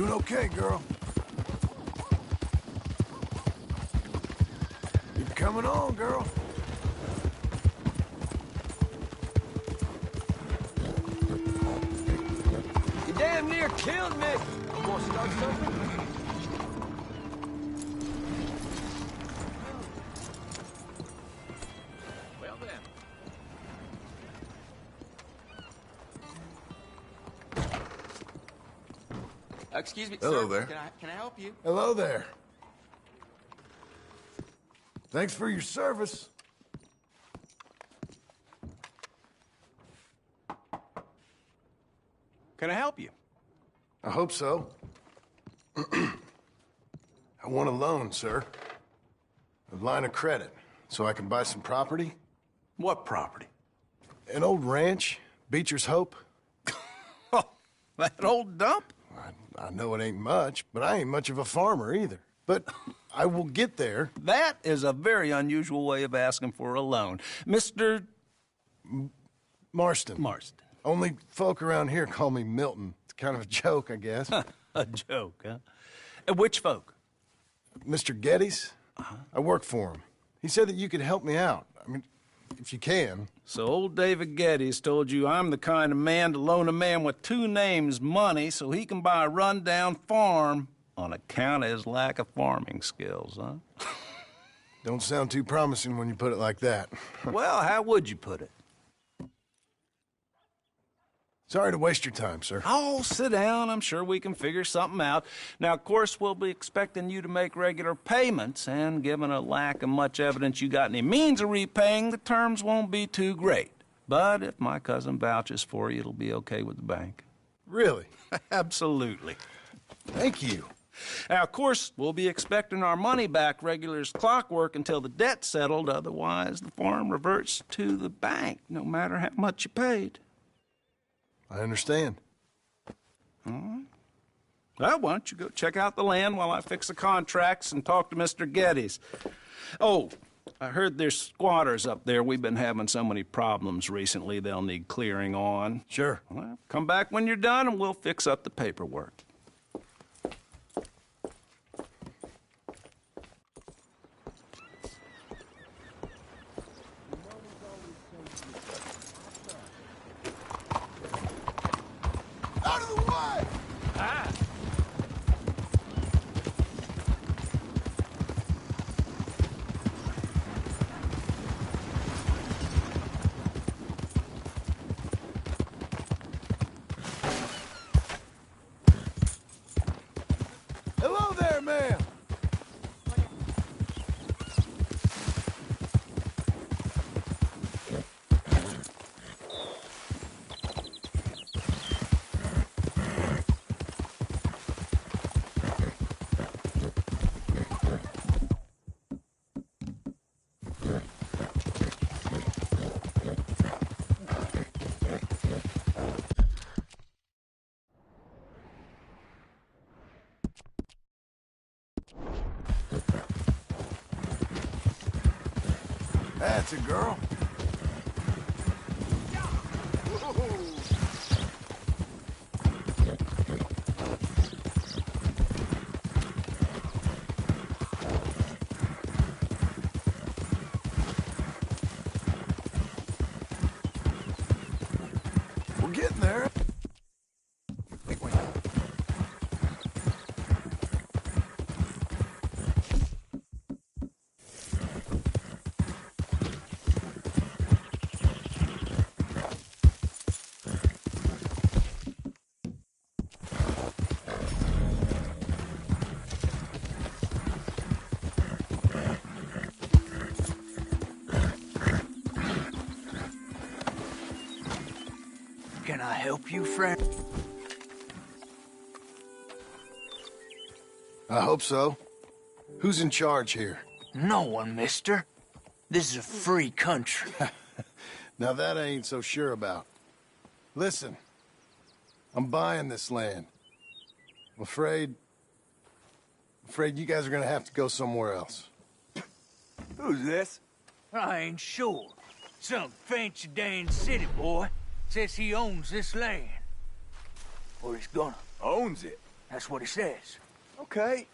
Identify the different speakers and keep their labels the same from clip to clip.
Speaker 1: Doing okay, girl. Keep coming on, girl.
Speaker 2: You damn near killed me. Want to start something? Well then. Excuse me,
Speaker 1: Hello
Speaker 2: sir.
Speaker 1: there.
Speaker 2: Can I help you?
Speaker 1: Hello there. Thanks for your service.
Speaker 2: Can I help you?
Speaker 1: I hope so. I want a loan, sir. A line of credit, so I can buy some property.
Speaker 2: What property?
Speaker 1: An old ranch, Beecher's Hope.
Speaker 2: Oh, that old dump?
Speaker 1: I know it ain't much, but I ain't much of a farmer either. But I will get there.
Speaker 2: That is a very unusual way of asking for a loan. Mr.
Speaker 1: Marston.
Speaker 2: Marston.
Speaker 1: Only folk around here call me Milton. It's kind of a joke, I guess.
Speaker 2: A joke, huh? Which folk?
Speaker 1: Mr. Geddes? I work for him. He said that you could help me out. I mean, if you can.
Speaker 2: So old David Geddes told you I'm the kind of man to loan a man with two names money so he can buy a rundown farm on account of his lack of farming skills, huh?
Speaker 1: Don't sound too promising when you put it like that.
Speaker 2: Well, how would you put it?
Speaker 1: Sorry to waste your time, sir.
Speaker 2: Oh, sit down. I'm sure we can figure something out. Now, of course, we'll be expecting you to make regular payments, and given a lack of much evidence you got any means of repaying, the terms won't be too great. But if my cousin vouches for you, it'll be okay with the bank.
Speaker 1: Really?
Speaker 2: Absolutely.
Speaker 1: Thank you.
Speaker 2: Now, of course, we'll be expecting our money back regular as clockwork until the debt's settled. Otherwise, the farm reverts to the bank, no matter how much you paid.
Speaker 1: I understand.
Speaker 2: All right. Well, why don't you go check out the land while I fix the contracts and talk to Mr. Geddes. Oh, I heard there's squatters up there. We've been having so many problems recently, they'll need clearing on.
Speaker 1: Sure.
Speaker 2: Well, come back when you're done and we'll fix up the paperwork.
Speaker 1: Out of the way!
Speaker 2: Ah!
Speaker 1: Hello there, ma'am! That's a girl. We're getting there. Wait.
Speaker 3: Can I help you, friend?
Speaker 1: I hope so. Who's in charge here?
Speaker 3: No one, mister. This is a free country.
Speaker 1: Now that I ain't so sure about. Listen, I'm buying this land. I'm afraid you guys are gonna have to go somewhere else.
Speaker 4: Who's this?
Speaker 3: I ain't sure. Some fancy Dan city boy says he owns this land. Or he's gonna.
Speaker 4: Owns it?
Speaker 3: That's what it says.
Speaker 4: Okay.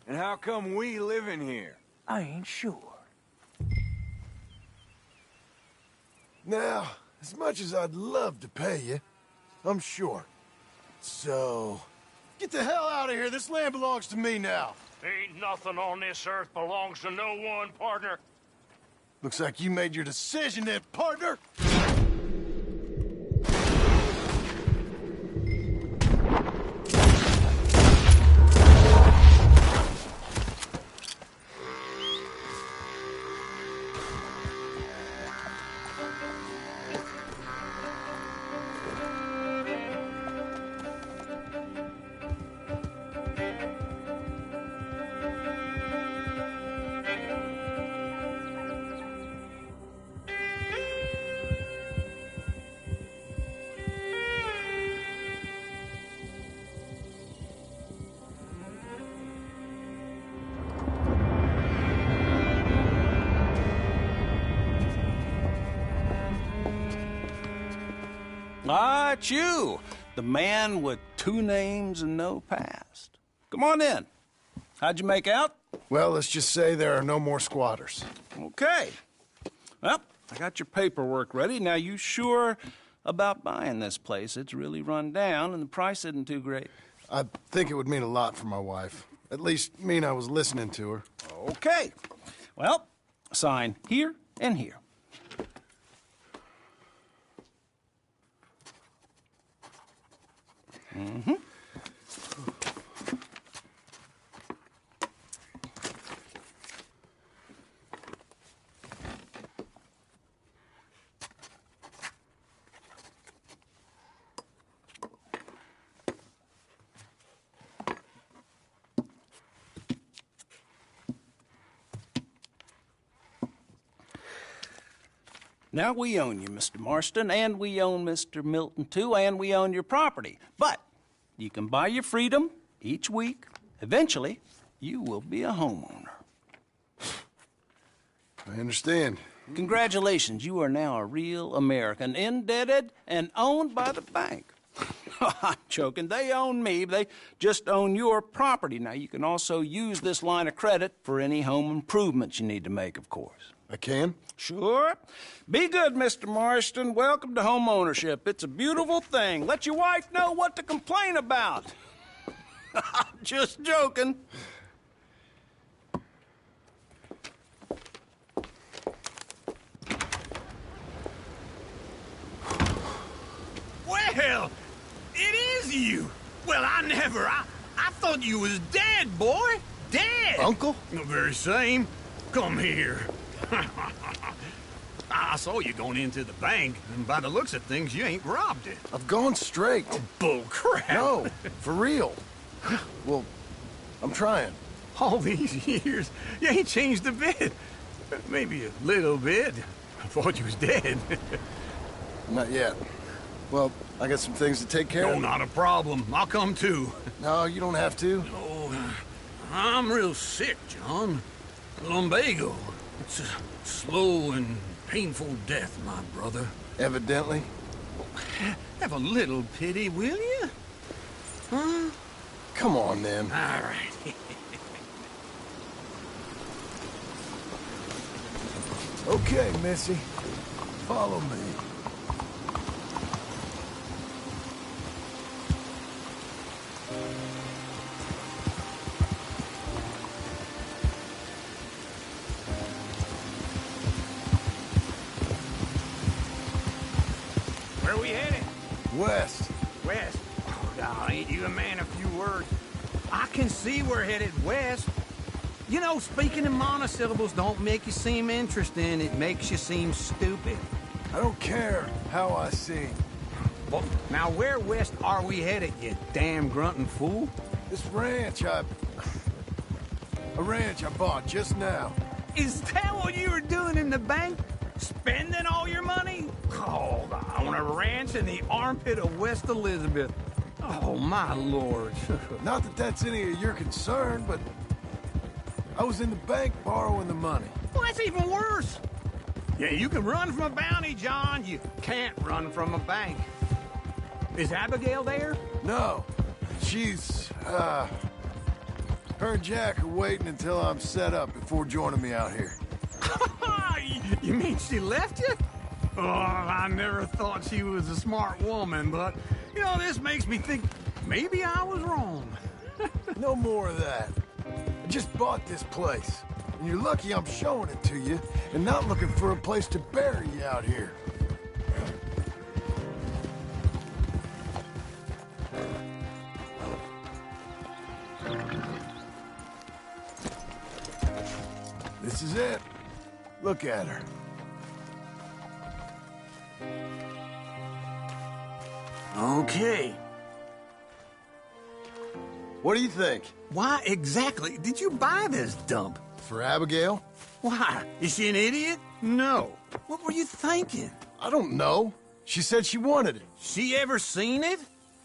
Speaker 4: And how come we live in here?
Speaker 3: I ain't sure.
Speaker 1: Now, as much as I'd love to pay you, I'm short. So, get the hell out of here. This land belongs to me now.
Speaker 5: Ain't nothing on this earth belongs to no one, partner.
Speaker 1: Looks like you made your decision then, partner.
Speaker 2: Ah, it's you, the man with 2 names and no past. Come on in. How'd you make out?
Speaker 1: Well, let's just say there are no more squatters.
Speaker 2: Okay. Well, I got your paperwork ready. Now, you sure about buying this place? It's really run down, and the price isn't too great.
Speaker 1: I think it would mean a lot for my wife. At least mean I was listening to her.
Speaker 2: Okay. Well, sign here and here. Mm-hmm. Now, we own you, Mr. Marston, and we own Mr. Milton, too, and we own your property. But you can buy your freedom each week. Eventually, you will be a homeowner.
Speaker 1: I understand.
Speaker 2: Congratulations, you are now a real American, indebted and owned by the bank. I'm joking. They own me. They just own your property. Now, you can also use this line of credit for any home improvements you need to make, of course.
Speaker 1: I can?
Speaker 2: Sure. Be good, Mr. Marston. Welcome to home ownership. It's a beautiful thing. Let your wife know what to complain about. Just joking.
Speaker 3: Well, it is you. Well, I thought you was dead, boy. Dead.
Speaker 1: Uncle?
Speaker 3: The very same. Come here. I saw you going into the bank, and by the looks of things, you ain't robbed it.
Speaker 1: I've gone straight.
Speaker 3: Bull crap.
Speaker 1: No, for real. Well, I'm trying.
Speaker 3: All these years, you ain't changed a bit. Maybe a little bit. I thought you was dead.
Speaker 1: Not yet. Well, I got some things to take care
Speaker 3: No,
Speaker 1: of.
Speaker 3: not a problem. I'll come too.
Speaker 1: No, you don't have to.
Speaker 3: Oh, I'm real sick, John. Lumbago. It's a slow and painful death, my brother.
Speaker 1: Evidently.
Speaker 3: Have a little pity, will you? Huh?
Speaker 1: Come on, then.
Speaker 3: All right.
Speaker 1: Okay, Missy. Follow me.
Speaker 3: Where we headed?
Speaker 1: West.
Speaker 3: West. Oh, God, ain't you a man of few words? I can see we're headed west. You know, speaking in monosyllables don't make you seem interesting. It makes you seem stupid.
Speaker 1: I don't care how I sing.
Speaker 3: Well, now where west are we headed, you damn grunting fool?
Speaker 1: This ranch I bought just now.
Speaker 3: Is that what you were doing in the bank? Spending all your money? Oh, on a ranch in the armpit of West Elizabeth. Oh, my lord.
Speaker 1: Not that that's any of your concern, but I was in the bank borrowing the money.
Speaker 3: Well, that's even worse. Yeah, you can run from a bounty, John. You can't run from a bank. Is Abigail there?
Speaker 1: No, She's, her and Jack are waiting until I'm set up before joining me out here.
Speaker 3: You mean she left you? Oh, I never thought she was a smart woman, but, you know, this makes me think maybe I was wrong.
Speaker 1: No more of that. I just bought this place, and you're lucky I'm showing it to you and not looking for a place to bury you out here. This is it. Look at her.
Speaker 3: Okay.
Speaker 1: What do you think?
Speaker 3: Why exactly did you buy this dump?
Speaker 1: For Abigail?
Speaker 3: Why? Is she an idiot? No. What were you thinking?
Speaker 1: I don't know. She said she wanted it.
Speaker 3: She ever seen it?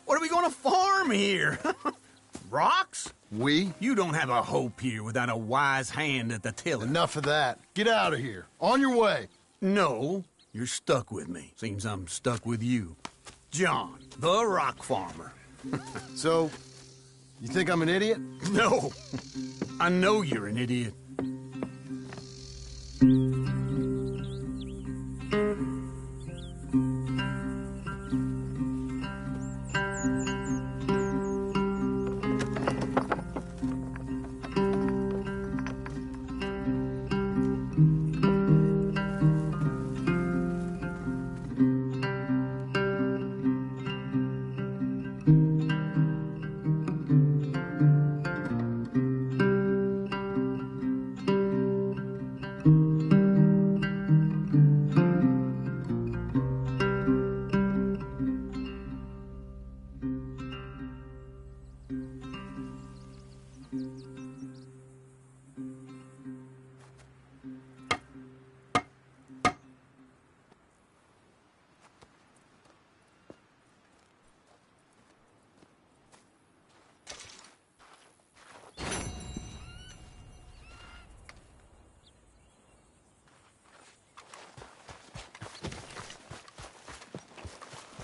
Speaker 3: What are we gonna farm here? Rocks?
Speaker 1: We?
Speaker 3: You don't have a hope here without a wise hand at the tiller.
Speaker 1: Enough of that. Get out of here. On your way.
Speaker 3: No, you're stuck with me. Seems I'm stuck with you. John, the rock farmer.
Speaker 1: So, you think I'm an idiot?
Speaker 3: No, I know you're an idiot.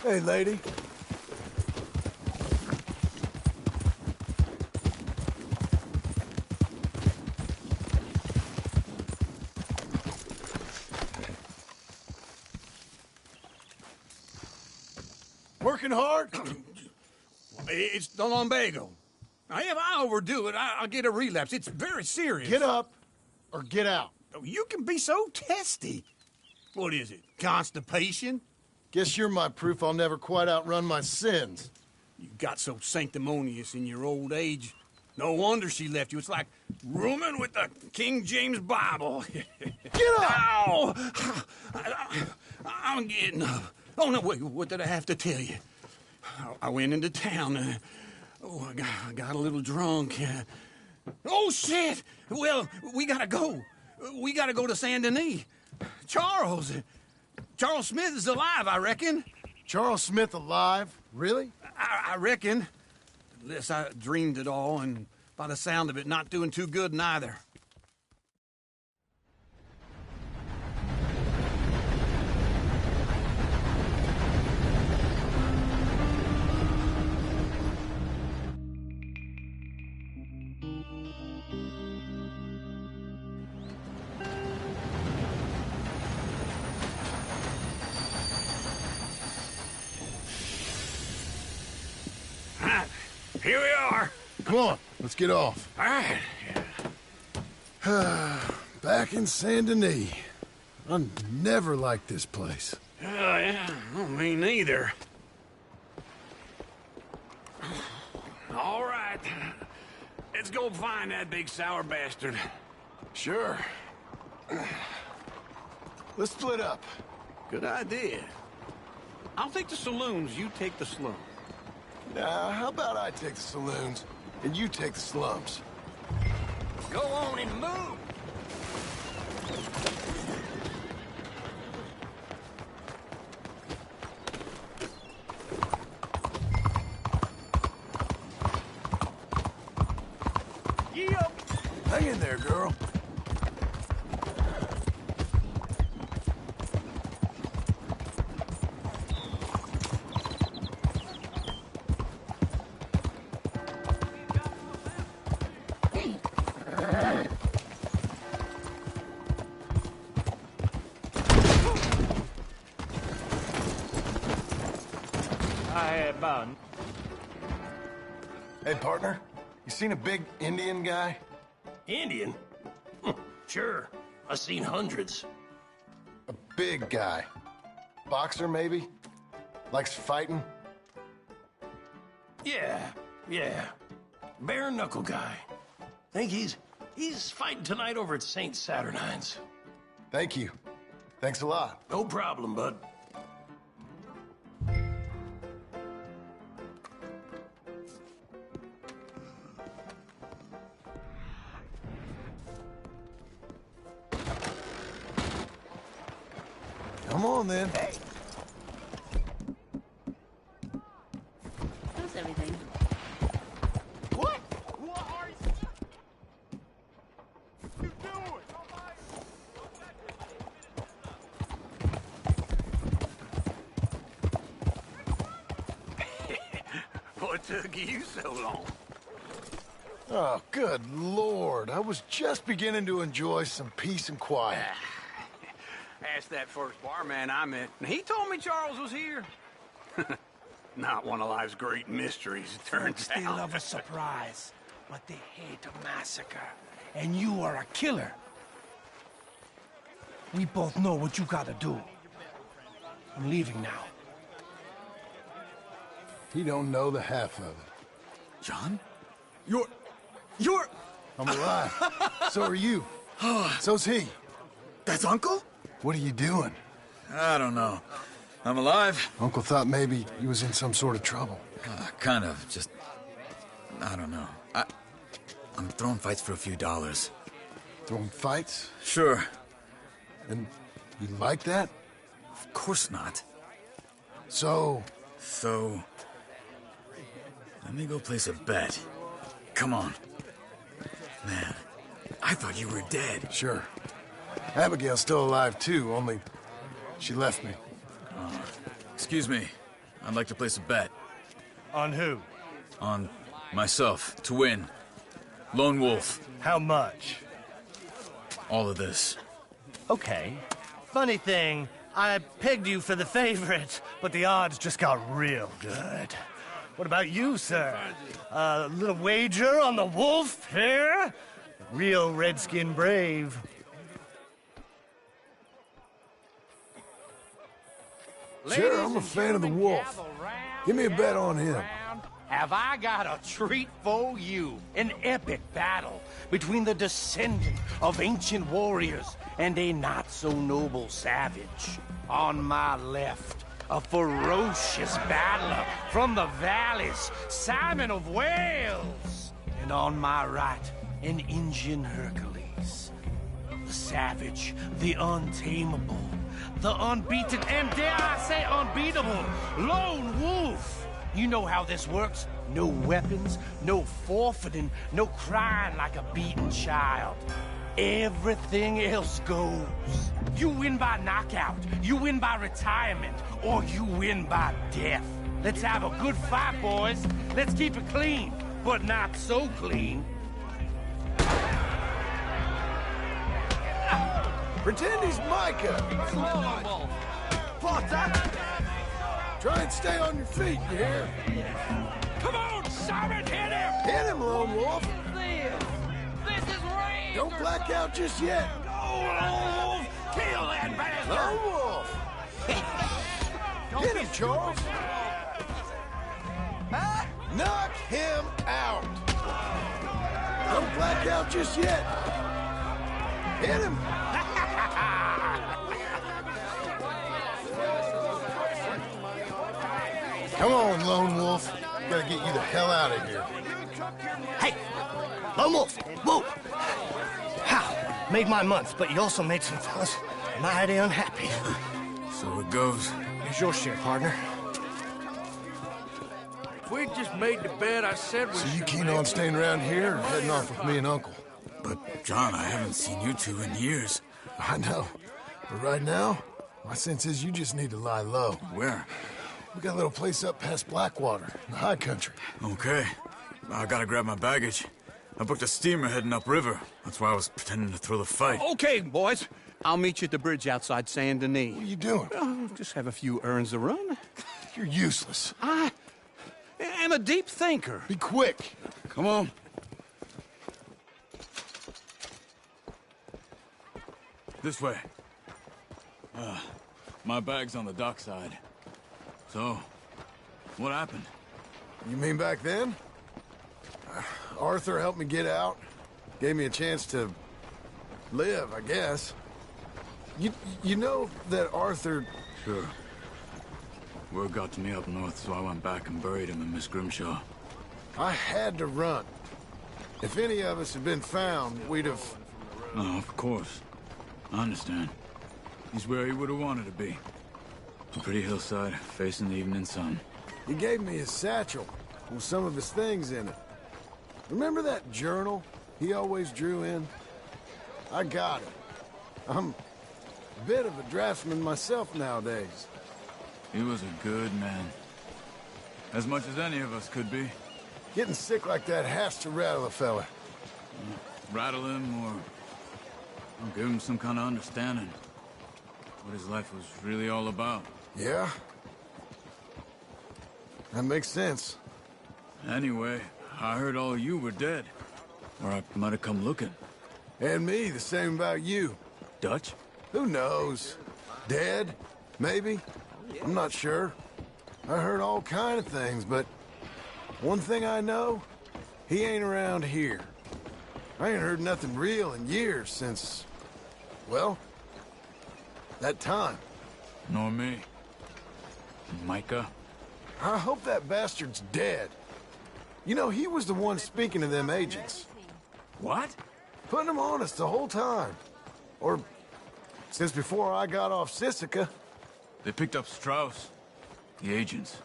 Speaker 1: Hey, lady. Working hard?
Speaker 3: It's the lumbago. Now, if I overdo it, I'll get a relapse. It's very serious.
Speaker 1: Get up or get out.
Speaker 3: Oh, you can be so testy. What is it, constipation?
Speaker 1: Guess you're my proof I'll never quite outrun my sins.
Speaker 3: You got so sanctimonious in your old age. No wonder she left you. It's like rooming with the King James Bible.
Speaker 1: Get up!
Speaker 3: Ow! I'm getting up. Oh, no, wait, what did I have to tell you? I went into town. I got a little drunk. Oh, shit! Well, we gotta go. We gotta go to Saint Denis. Charles Smith is alive, I reckon.
Speaker 1: Charles Smith alive? Really?
Speaker 3: I reckon. Unless I dreamed it all, and by the sound of it, not doing too good neither. Here we are.
Speaker 1: Come on, let's get off.
Speaker 3: All right.
Speaker 1: Back in Saint Denis. I never liked this place.
Speaker 3: Yeah, well, me neither. All right. Let's go find that big sour bastard.
Speaker 1: Sure. Let's split up.
Speaker 3: Good idea. I'll take the saloons, you take the slums.
Speaker 1: Now, how about I take the saloons and you take the slums?
Speaker 3: Go on and move.
Speaker 1: Hang in there, girl. Hey, partner. You seen a big Indian guy?
Speaker 6: Indian? Sure. I've seen hundreds.
Speaker 1: A big guy. Boxer, maybe? Likes fighting?
Speaker 6: Yeah. Bare knuckle guy. Think he's fighting tonight over at St. Saturnine's.
Speaker 1: Thank you. Thanks a lot.
Speaker 6: No problem, bud.
Speaker 1: Come on, then.
Speaker 7: How's everything?
Speaker 5: What? What are you doing?
Speaker 3: What took you so long?
Speaker 1: Oh, good Lord. I was just beginning to enjoy some peace and quiet.
Speaker 3: Asked that first barman I met, and he told me Charles was here. Not one of life's great mysteries, it turns
Speaker 8: They
Speaker 3: out.
Speaker 8: love a surprise, but they hate a massacre. And you are a killer. We both know what you gotta do. I'm leaving now.
Speaker 1: He don't know the half of it.
Speaker 9: John? You're...
Speaker 1: I'm alive. So are you. So's he.
Speaker 9: That's Uncle?
Speaker 1: What are you doing?
Speaker 9: I don't know. I'm alive.
Speaker 1: Uncle thought maybe he was in some sort of trouble.
Speaker 9: Kind of. Just... I don't know. I'm throwing fights for a few dollars.
Speaker 1: Throwing fights?
Speaker 9: Sure.
Speaker 1: And you like that?
Speaker 9: Of course not.
Speaker 1: So,
Speaker 9: let me go place a bet. Come on. Man, I thought you were dead.
Speaker 1: sure. Abigail's still alive too, only she left me.
Speaker 9: Excuse me. I'd like to place a bet.
Speaker 8: On who?
Speaker 9: On myself, to win. Lone Wolf.
Speaker 8: How much?
Speaker 9: All of this.
Speaker 8: Okay. Funny thing, I pegged you for the favorite, but the odds just got real good. What about you, sir? A little wager on the wolf here? Real redskin brave.
Speaker 1: Sure, I'm a fan of the wolf. Give me a bet on him.
Speaker 8: Have I got a treat for you? An epic battle between the descendant of ancient warriors and a not-so-noble savage. On my left, a ferocious battler from the valleys, Simon of Wales. And on my right, an Indian Hercules. The savage, the untamable, the unbeaten, and dare I say unbeatable, Lone Wolf. You know how this works. No weapons, no forfeiting, no crying like a beaten child. Everything else goes. You win by knockout, you win by retirement, or you win by death. Let's have a good fight, boys. Let's keep it clean, but not so clean.
Speaker 1: Pretend he's Micah.
Speaker 8: Potter!
Speaker 1: Try and stay on your feet, you hear?
Speaker 5: Come on, Simon, hit him!
Speaker 1: Hit him, Lone Wolf.
Speaker 5: This is rain!
Speaker 1: Don't black out just yet.
Speaker 5: Lone Wolf! Kill that bastard!
Speaker 1: Lone Wolf. Hit him, Charles. Knock him out. Don't black out just yet. Hit him. Come on, Lone Wolf. Gotta get you the hell out of here.
Speaker 8: Hey! Lone Wolf! Whoa! How? Made my month, but you also made some fellas mighty unhappy.
Speaker 9: So it goes.
Speaker 8: Here's your share, partner.
Speaker 4: We just made the bet I said we
Speaker 1: So you
Speaker 4: should
Speaker 1: keen
Speaker 4: make.
Speaker 1: on staying around here or heading off with me and Uncle?
Speaker 9: But, John, I haven't seen you two in years.
Speaker 1: I know. But right now, my sense is you just need to lie low.
Speaker 9: Where?
Speaker 1: We got a little place up past Blackwater, in the high country.
Speaker 9: Okay. I gotta grab my baggage. I booked a steamer heading upriver. That's why I was pretending to throw the fight.
Speaker 3: Okay, boys. I'll meet you at the bridge outside Saint Denis.
Speaker 1: What are you doing?
Speaker 3: Oh, just have a few errands to run.
Speaker 1: You're useless.
Speaker 3: I am a deep thinker.
Speaker 1: Be quick.
Speaker 9: Come on. This way. My bag's on the dockside. So, what happened?
Speaker 1: You mean back then? Arthur helped me get out. Gave me a chance to live, I guess. You know that Arthur...
Speaker 9: Sure. Word got to me up north, so I went back and buried him in Miss Grimshaw.
Speaker 1: I had to run. If any of us had been found, we'd have...
Speaker 9: Oh, of course. I understand. He's where he would have wanted to be. A pretty hillside, facing the evening sun.
Speaker 1: He gave me his satchel with some of his things in it. Remember that journal he always drew in? I got it. I'm a bit of a draftsman myself nowadays.
Speaker 9: He was a good man. As much as any of us could be.
Speaker 1: Getting sick like that has to rattle a fella.
Speaker 9: Rattle him or give him some kind of understanding. What his life was really all about.
Speaker 1: Yeah? That makes sense.
Speaker 9: Anyway, I heard all you were dead. Or I might have come looking.
Speaker 1: And me, the same about you.
Speaker 9: Dutch?
Speaker 1: Who knows? Dead? Maybe? I'm not sure. I heard all kind of things, but one thing I know, he ain't around here. I ain't heard nothing real in years since, well, that time.
Speaker 9: Nor me. Micah?
Speaker 1: I hope that bastard's dead. You know, he was the one speaking to them agents.
Speaker 9: What?
Speaker 1: Putting them on us the whole time. Or since before I got off Sisika.
Speaker 9: They picked up Strauss. The agents.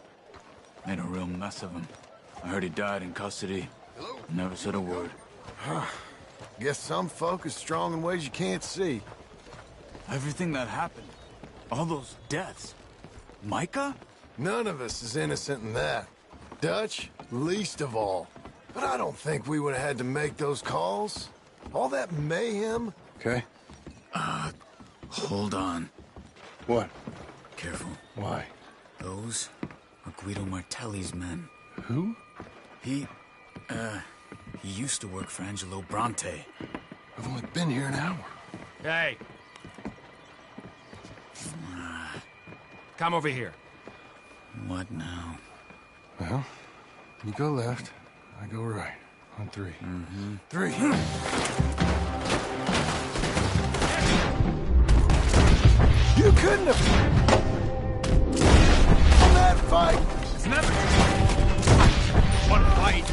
Speaker 9: Made a real mess of him. I heard he died in custody. Never said a word.
Speaker 1: Guess some folk is strong in ways you can't see.
Speaker 9: Everything that happened. All those deaths. Micah?
Speaker 1: None of us is innocent in that. Dutch, least of all. But I don't think we would have had to make those calls. All that mayhem. Okay.
Speaker 9: Hold on.
Speaker 1: What?
Speaker 9: Careful.
Speaker 1: Why?
Speaker 9: Those are Guido Martelli's men.
Speaker 1: Who?
Speaker 9: He used to work for Angelo Bronte.
Speaker 1: I've only been here an hour.
Speaker 7: Hey. Come over here.
Speaker 9: What now?
Speaker 1: Well, you go left, I go right. On three. Mm-hmm. 3. You couldn't have... that fight!
Speaker 9: It's never...
Speaker 7: One fight.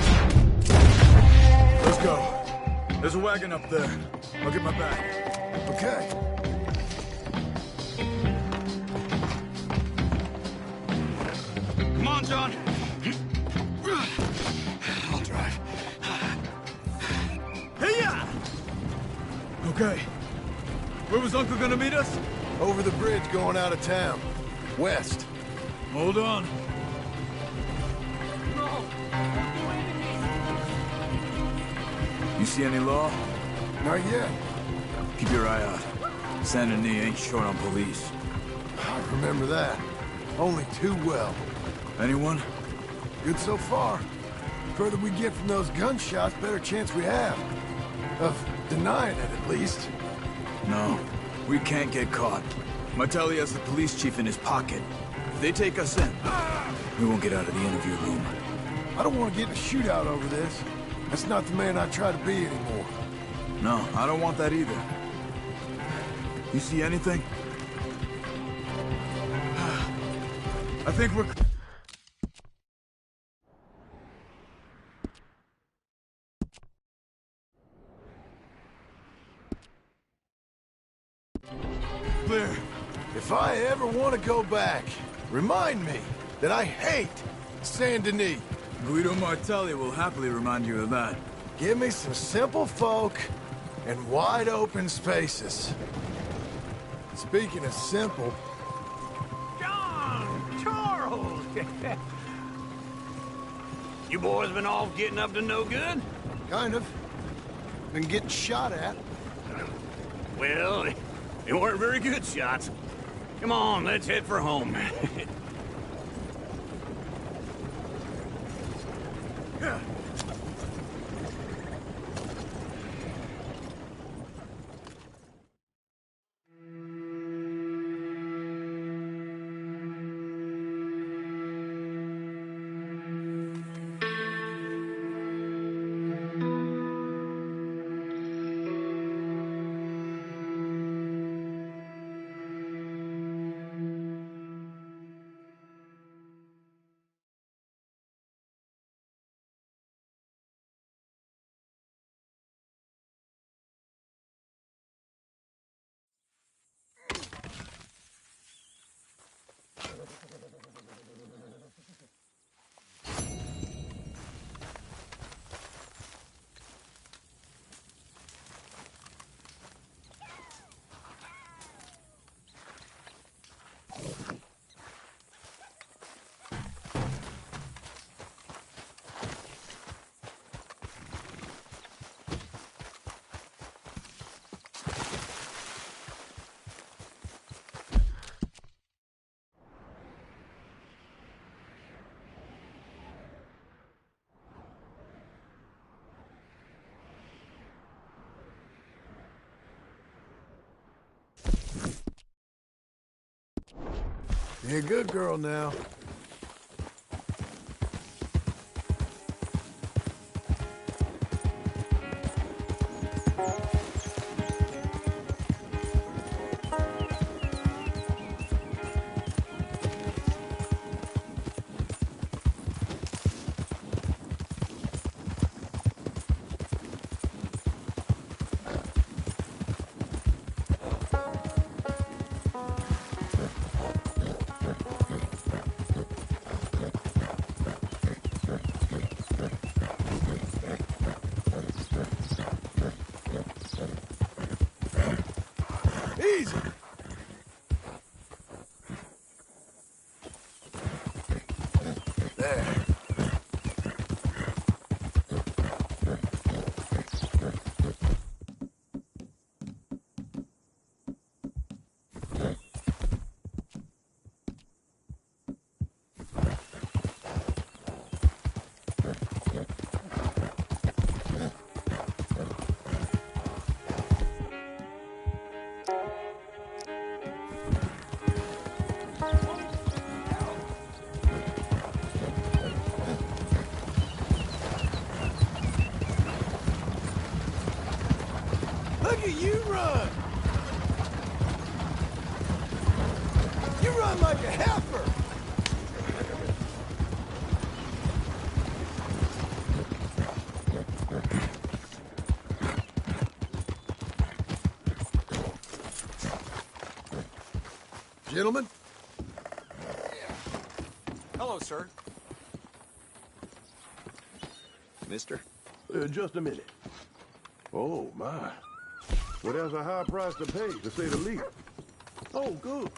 Speaker 9: Let's go. There's a wagon up there. I'll get my bag.
Speaker 1: Okay.
Speaker 7: Come on, John.
Speaker 1: I'll drive.
Speaker 9: Hey-ya! Okay. Where was Uncle gonna meet us?
Speaker 1: Over the bridge going out of town. West.
Speaker 9: Hold on. You see any law?
Speaker 1: Not yet.
Speaker 9: Keep your eye out. Saint Denis ain't short on police.
Speaker 1: I remember that. Only too well.
Speaker 9: Anyone?
Speaker 1: Good so far. Further we get from those gunshots, better chance we have. Of denying it, at least.
Speaker 9: No. We can't get caught. Martelli has the police chief in his pocket. If they take us in, we won't get out of the interview room.
Speaker 1: I don't want to get in a shootout over this. That's not the man I try to be anymore.
Speaker 9: No, I don't want that either. You see anything? I think we're...
Speaker 1: Clear. If I ever want to go back, remind me that I hate Saint Denis.
Speaker 9: Guido Martelli will happily remind you of that.
Speaker 1: Give me some simple folk and wide open spaces. Speaking of simple...
Speaker 3: John! Charles! You boys been off getting up to no good?
Speaker 1: Kind of. Been getting shot at.
Speaker 3: Well, they weren't very good shots. Come on, let's head for home.
Speaker 1: You're a good girl now. Easy. There. Look at you run! You run like a heifer! Gentlemen?
Speaker 7: Hello, sir.
Speaker 4: Mister?
Speaker 10: Just a minute. Oh, my. Well, that's a high price to pay, to say the least. Oh, good.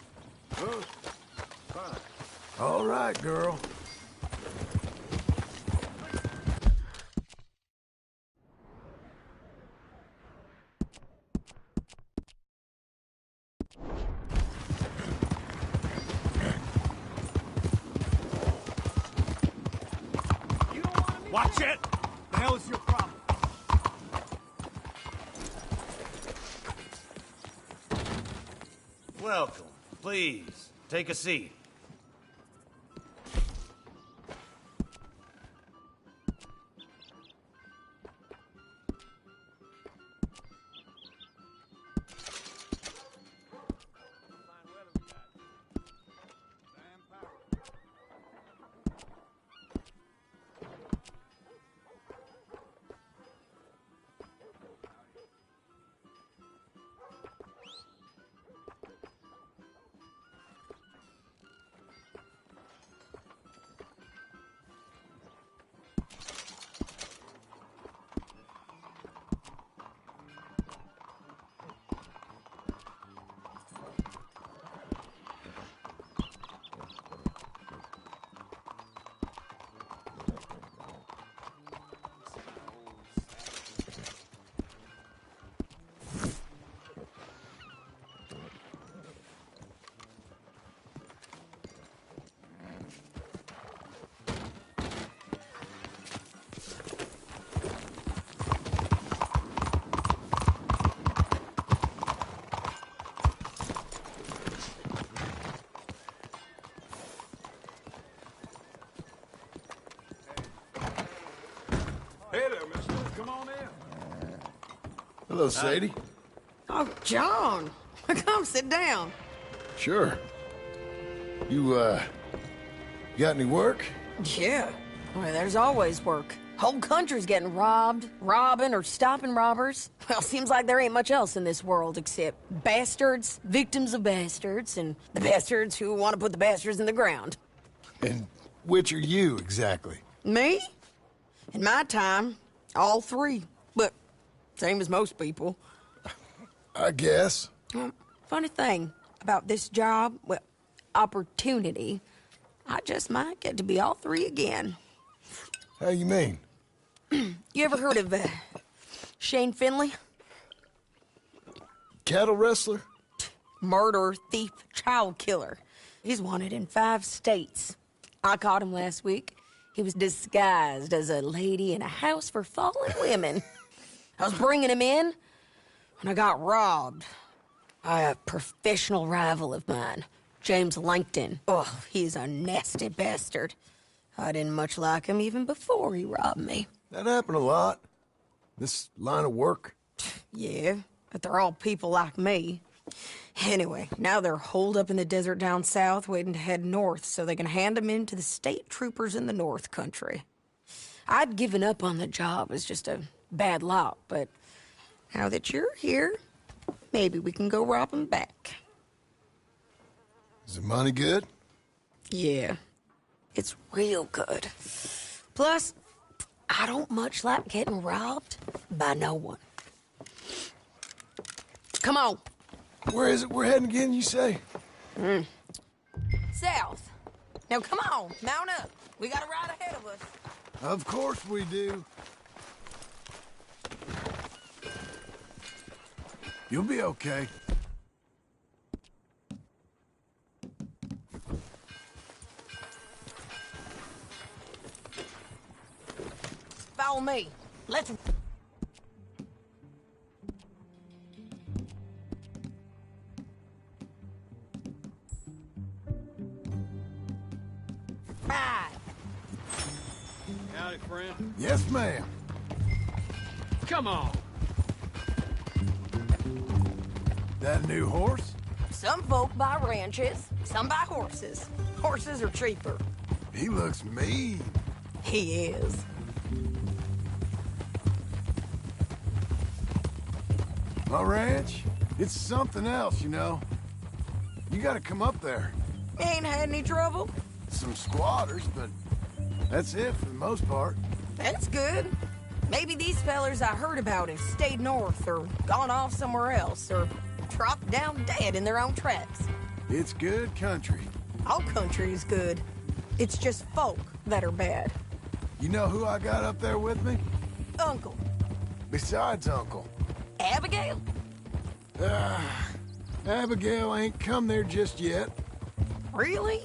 Speaker 10: Fine.
Speaker 1: All right, girl.
Speaker 7: Watch it! The hell is your problem?
Speaker 8: Welcome. Please, take a seat.
Speaker 10: Come on in.
Speaker 1: Hello, Sadie.
Speaker 11: Oh, John. Come sit down.
Speaker 1: Sure. You got any work?
Speaker 11: Yeah. Well, there's always work. Whole country's getting robbed, robbing, or stopping robbers. Well, seems like there ain't much else in this world except bastards, victims of bastards, and the bastards who want to put the bastards in the ground.
Speaker 1: And which are you, exactly?
Speaker 11: Me? In my time, all three. But same as most people.
Speaker 1: I guess.
Speaker 11: Funny thing about this job, well, opportunity, I just might get to be all three again.
Speaker 1: How you mean?
Speaker 11: You ever heard of Shane Finley?
Speaker 1: Cattle wrestler?
Speaker 11: Murderer, thief, child killer. He's wanted in 5 states. I caught him last week. He was disguised as a lady in a house for fallen women. I was bringing him in when I got robbed by a professional rival of mine, James Langton. Oh, he's a nasty bastard. I didn't much like him even before he robbed me.
Speaker 1: That happened a lot. This line of work.
Speaker 11: Yeah, but they're all people like me. Anyway, now they're holed up in the desert down south, waiting to head north so they can hand them in to the state troopers in the north country. I'd given up on the job as just a bad lot, but now that you're here, maybe we can go rob them back.
Speaker 1: Is the money good?
Speaker 11: Yeah, it's real good. Plus, I don't much like getting robbed by no one. Come on.
Speaker 1: Where is it we're heading again, you say?
Speaker 11: South. Now come on, mount up. We got a ride ahead of us.
Speaker 1: Of course we do. You'll be okay.
Speaker 11: Follow me. Let's... ride.
Speaker 7: Howdy, friend.
Speaker 1: Yes, ma'am.
Speaker 7: Come on.
Speaker 1: That new horse?
Speaker 11: Some folk buy ranches, some buy horses. Horses are cheaper.
Speaker 1: He looks mean.
Speaker 11: He is.
Speaker 1: My ranch, it's something else, you know. You gotta come up there.
Speaker 11: Ain't had any trouble?
Speaker 1: Some squatters, but that's it for the most part.
Speaker 11: That's good. Maybe these fellers I heard about have stayed north or gone off somewhere else or dropped down dead in their own tracks.
Speaker 1: It's good country.
Speaker 11: All country is good. It's just folk that are bad.
Speaker 1: You know who I got up there with me?
Speaker 11: Uncle.
Speaker 1: Besides Uncle.
Speaker 11: Abigail?
Speaker 1: Abigail ain't come there just yet.
Speaker 11: Really?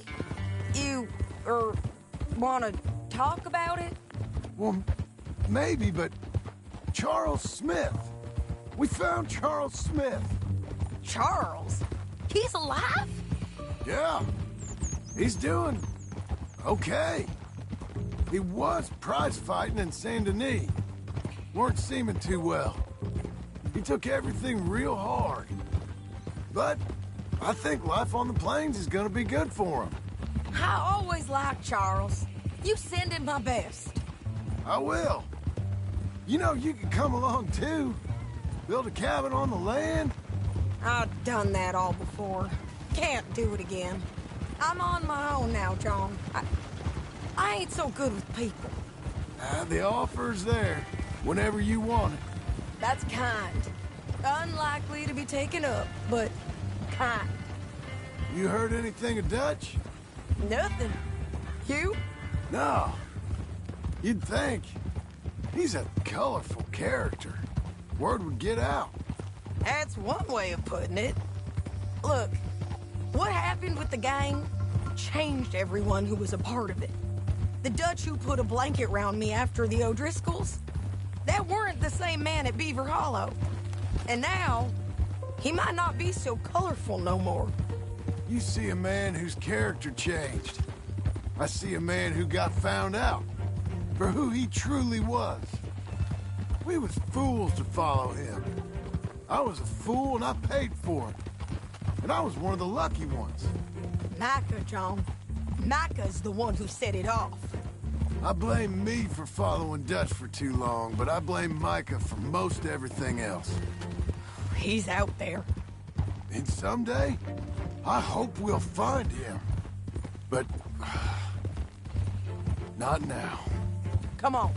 Speaker 11: You, wanna talk about it?
Speaker 1: Well, maybe, but Charles Smith. We found Charles Smith.
Speaker 11: Charles? He's alive?
Speaker 1: Yeah. He's doing okay. He was prize fighting in Saint Denis. Weren't seeming too well. He took everything real hard. But I think life on the plains is gonna be good for him.
Speaker 11: I always liked Charles. You send him my best.
Speaker 1: I will. You know, you can come along too. Build a cabin on the land.
Speaker 11: I've done that all before. Can't do it again. I'm on my own now, John. I ain't so good with people.
Speaker 1: The offer's there whenever you want it.
Speaker 11: That's kind. Unlikely to be taken up, but kind.
Speaker 1: You heard anything of Dutch?
Speaker 11: Nothing. You?
Speaker 1: No. You'd think. He's a colorful character. Word would get out.
Speaker 11: That's one way of putting it. Look, what happened with the gang changed everyone who was a part of it. The Dutch who put a blanket round me after the O'Driscolls, that weren't the same man at Beaver Hollow. And now, he might not be so colorful no more.
Speaker 1: You see a man whose character changed. I see a man who got found out for who he truly was. We was fools to follow him. I was a fool and I paid for it. And I was one of the lucky ones.
Speaker 11: Micah, John. Micah's the one who set it off.
Speaker 1: I blame me for following Dutch for too long, but I blame Micah for most everything else.
Speaker 11: He's out there.
Speaker 1: And someday, I hope we'll find him. But... not now.
Speaker 11: Come on.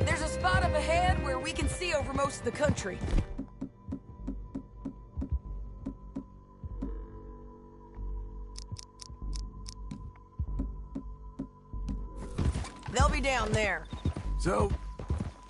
Speaker 11: There's a spot up ahead where we can see over most of the country. They'll be down there.
Speaker 1: So,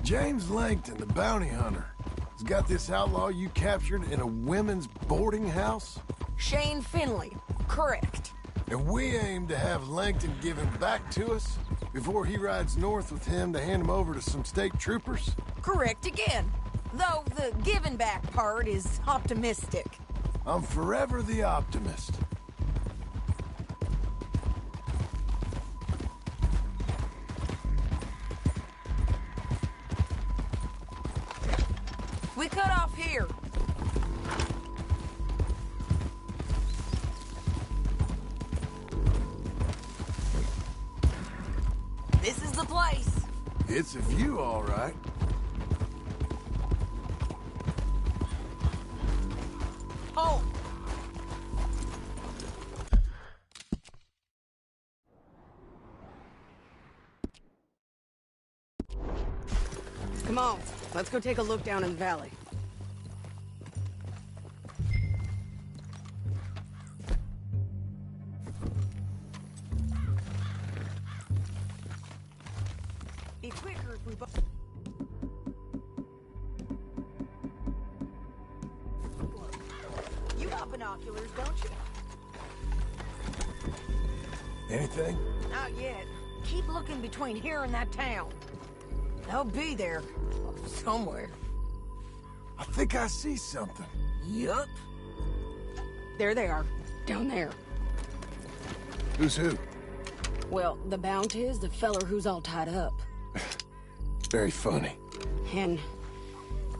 Speaker 1: James Langton, the bounty hunter, has got this outlaw you captured in a women's boarding house?
Speaker 11: Shane Finley, correct.
Speaker 1: And we aim to have Langton give him back to us before he rides north with him to hand him over to some state troopers?
Speaker 11: Correct again. Though the giving back part is optimistic.
Speaker 1: I'm forever the optimist.
Speaker 11: We cut off here. This is the place.
Speaker 1: It's a view, all right.
Speaker 11: Oh. Come on, let's go take a look down in the valley. Be quicker if we both... You got binoculars, don't you?
Speaker 1: Anything?
Speaker 11: Not yet. Keep looking between here and that town. They'll be there. Somewhere.
Speaker 1: I think I see something.
Speaker 11: Yup. There they are. Down there.
Speaker 1: Who's who?
Speaker 11: Well, the Bounty is the feller who's all tied up.
Speaker 1: Very funny.
Speaker 11: And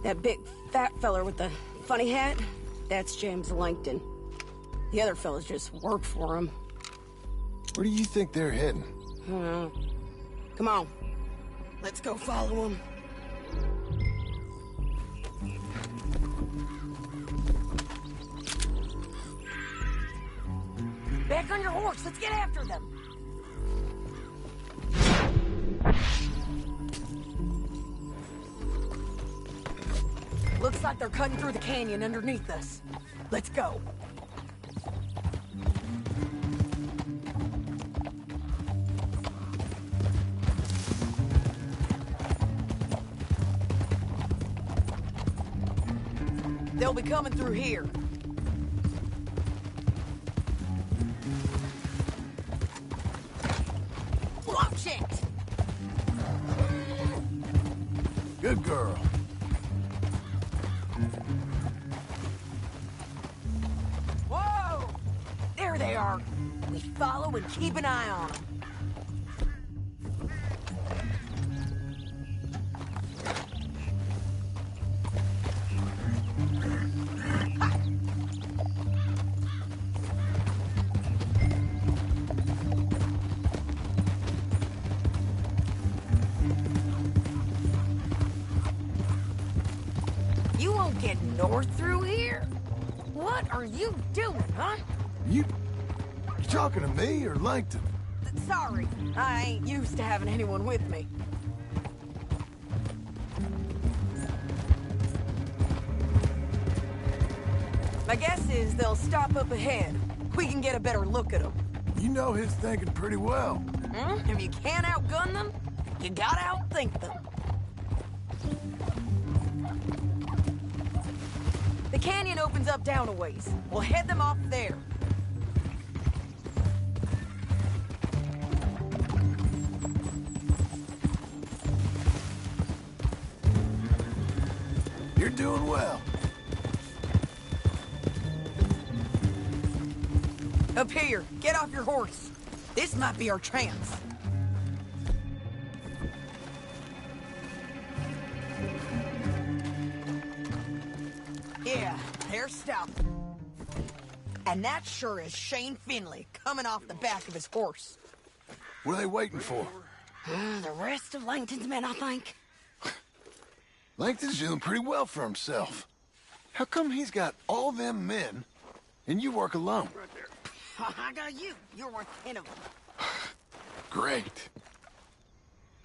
Speaker 11: that big fat feller with the funny hat, that's James Langton. The other fellas just work for him.
Speaker 1: Where do you think they're heading?
Speaker 11: Come on. Let's go follow him. Back on your horse. Let's get after them. Looks like they're cutting through the canyon underneath us. Let's go. They'll be coming through here. Watch it!
Speaker 1: Good girl.
Speaker 11: Whoa! There they are. We follow and keep an eye on them. You won't get north through here? What are you doing, huh?
Speaker 1: You talking to me or Langton?
Speaker 11: Sorry, I ain't used to having anyone with me. My guess is they'll stop up ahead. We can get a better look at them.
Speaker 1: You know his thinking pretty well.
Speaker 11: If you can't outgun them, you gotta outthink them. The canyon opens up down a ways. We'll head them off there.
Speaker 1: You're doing well.
Speaker 11: Up here, get off your horse. This might be our chance. Yeah, they're stopped. And that sure is Shane Finley coming off the back of his horse.
Speaker 1: What are they waiting for?
Speaker 11: The rest of Langton's men, I think.
Speaker 1: Langton's doing pretty well for himself. How come he's got all them men and you work alone?
Speaker 11: I got you. You're worth 10 of them.
Speaker 1: Great.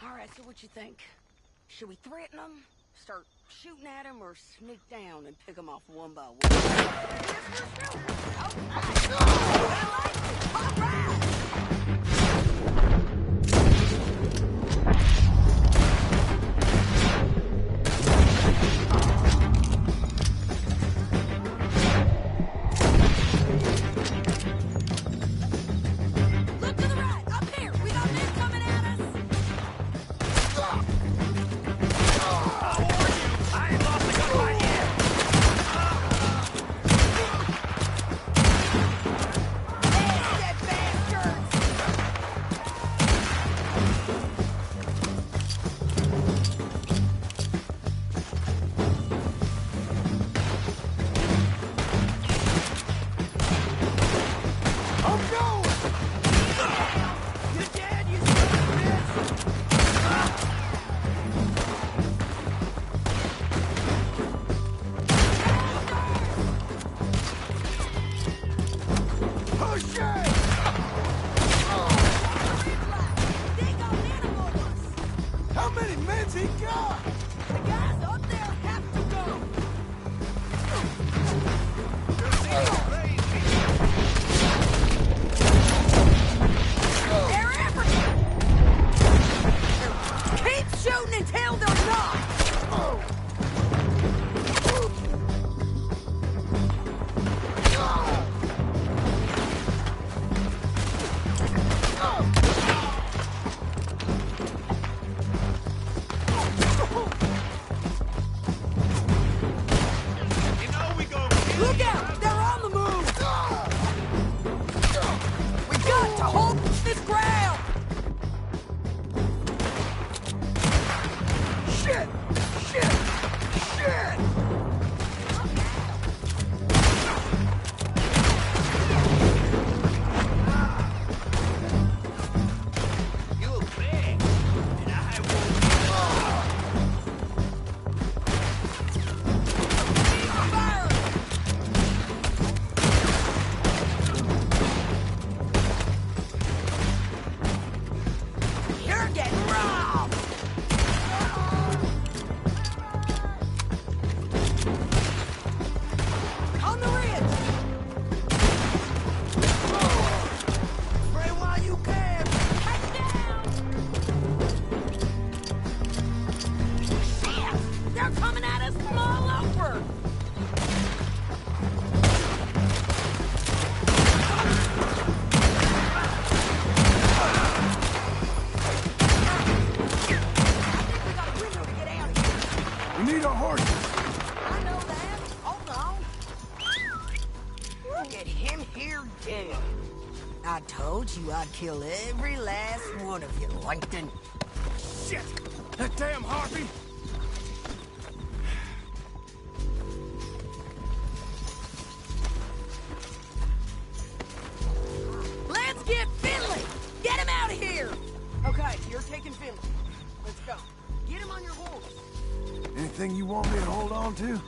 Speaker 11: All right, so what you think? Should we threaten them, start shooting at them, or sneak down and pick them off one by one? All right! Look to the right, up here. We got men coming at us.
Speaker 1: How many men's he got?
Speaker 11: The guys up there have to go. They're African. Keep shooting until they're not. Look out! They're on the move! We got to hold this ground! Shit! Shit! Shit!
Speaker 8: You big, and I won't.
Speaker 11: Fire! You're getting robbed! On the ridge! Spray while you can! Touchdown! Shit! They're coming at us from all over! We got a window to get out of here.
Speaker 1: We need our horses.
Speaker 11: I know that. Hold on. Look at him here dead. I told you I'd kill every last one of you, Langton.
Speaker 7: Shit! That damn harpy!
Speaker 11: Let's get Finley! Get him out of here! Okay, you're taking Finley. Let's go. Get him on your horse.
Speaker 1: Anything you want me to hold on to?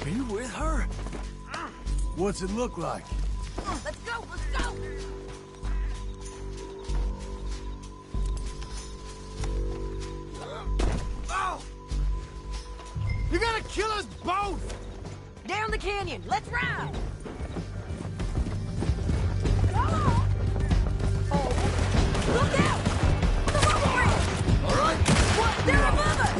Speaker 9: Are you with her?
Speaker 1: What's it look like?
Speaker 11: Let's go, let's go!
Speaker 7: Oh! You're gonna kill us both!
Speaker 11: Down the canyon, let's ride! Come on! Oh, look out! The rubber bridge!
Speaker 1: All right.
Speaker 11: What? They're above us!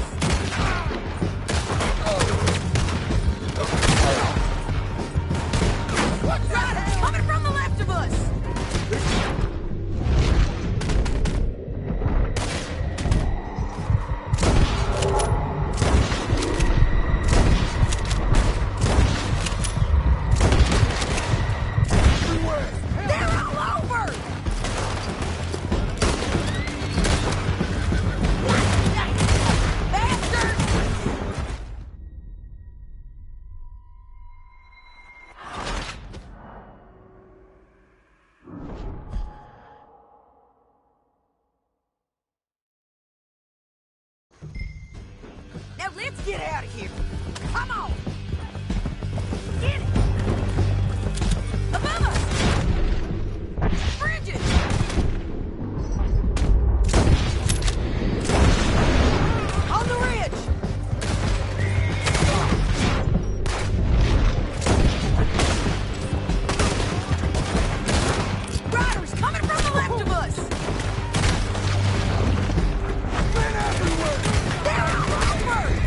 Speaker 11: get out of here. Come on. Get it. Above us. Bridges. On the ridge. Riders coming from the left of us.
Speaker 1: Men everywhere!
Speaker 11: They're outnumbered.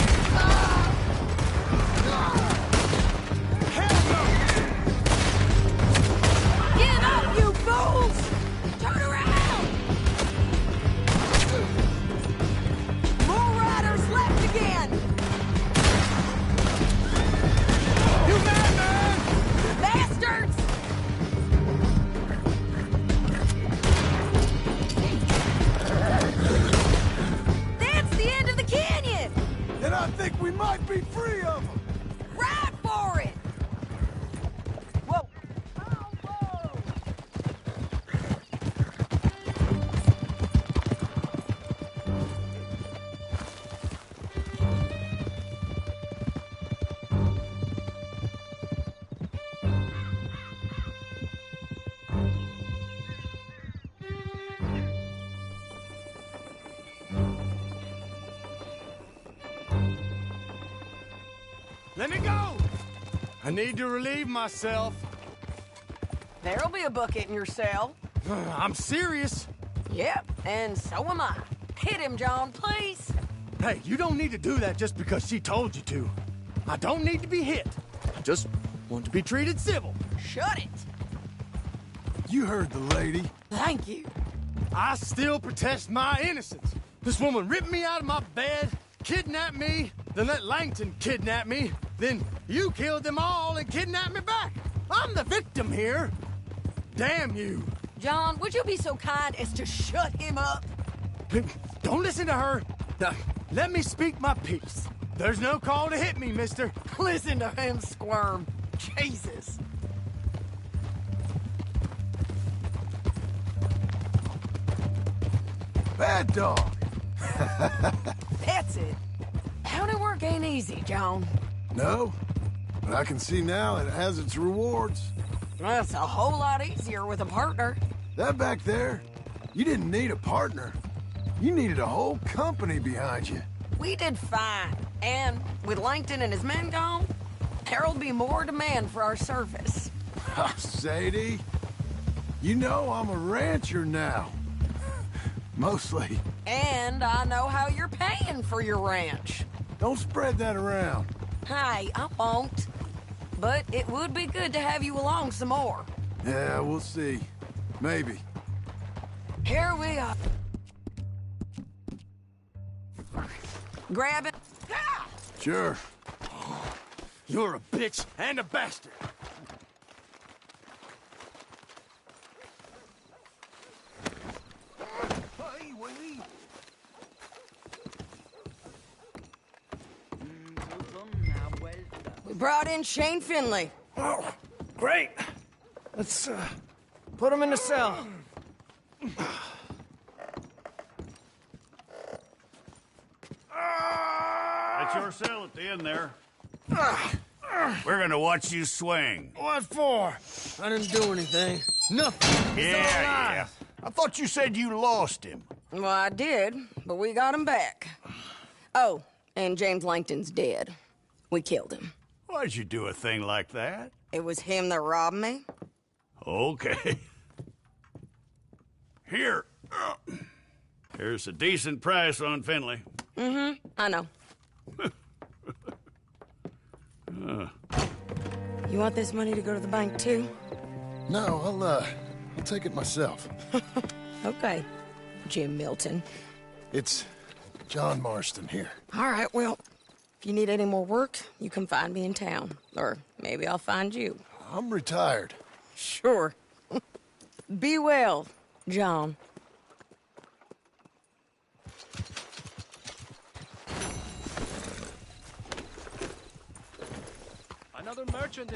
Speaker 11: Give up, you fools! Turn around! More riders left again! You madman! Bastards! That's the end of the canyon!
Speaker 1: And I think we might be free of them!
Speaker 11: Ride for it! Whoa!
Speaker 7: Let me go! I need to relieve myself.
Speaker 11: There'll be a bucket in your cell.
Speaker 7: I'm serious.
Speaker 11: Yep, and so am I. Hit him, John, please.
Speaker 7: Hey, you don't need to do that just because she told you to. I don't need to be hit. I just want to be treated civil.
Speaker 11: Shut it.
Speaker 1: You heard the lady.
Speaker 11: Thank you.
Speaker 7: I still protest my innocence. This woman ripped me out of my bed, kidnapped me, then let Langton kidnap me. Then you killed them all and kidnapped me back. I'm the victim here. Damn you.
Speaker 11: John, would you be so kind as to shut him up?
Speaker 7: Don't listen to her. Now, let me speak my piece. There's no call to hit me, mister.
Speaker 11: Listen to him squirm. Jesus.
Speaker 1: Bad dog.
Speaker 11: That's it. County work ain't easy, John.
Speaker 1: No, but I can see now it has its rewards.
Speaker 11: That's a whole lot easier with a partner.
Speaker 1: That back there, you didn't need a partner. You needed a whole company behind you.
Speaker 11: We did fine. And with Langton and his men gone, there'll be more demand for our service.
Speaker 1: Sadie, you know I'm a rancher now. Mostly.
Speaker 11: And I know how you're paying for your ranch.
Speaker 1: Don't spread that around.
Speaker 11: Hey, I won't. But it would be good to have you along some more.
Speaker 1: Yeah, we'll see. Maybe.
Speaker 11: Here we are. Grab it.
Speaker 1: Sure.
Speaker 7: You're a bitch and a bastard.
Speaker 11: We brought in Shane Finley.
Speaker 7: Oh, great. Let's put him in the cell.
Speaker 5: That's your cell at the end there. We're gonna watch you swing.
Speaker 7: What for? I didn't do anything. Nothing.
Speaker 5: Yeah. I thought you said you lost him.
Speaker 11: Well, I did, but we got him back. Oh, and James Langton's dead. We killed him.
Speaker 5: Why'd you do a thing like that?
Speaker 11: It was him that robbed me.
Speaker 5: Okay. Here. Here's a decent price on Finley.
Speaker 11: Mm-hmm, I know. You want this money to go to the bank, too?
Speaker 1: No, I'll take it myself.
Speaker 11: Okay, Jim Milton.
Speaker 1: It's John Marston here.
Speaker 11: All right, well, if you need any more work, you can find me in town. Or maybe I'll find you.
Speaker 1: I'm retired.
Speaker 11: Sure. Be well, John.
Speaker 8: Another merchant.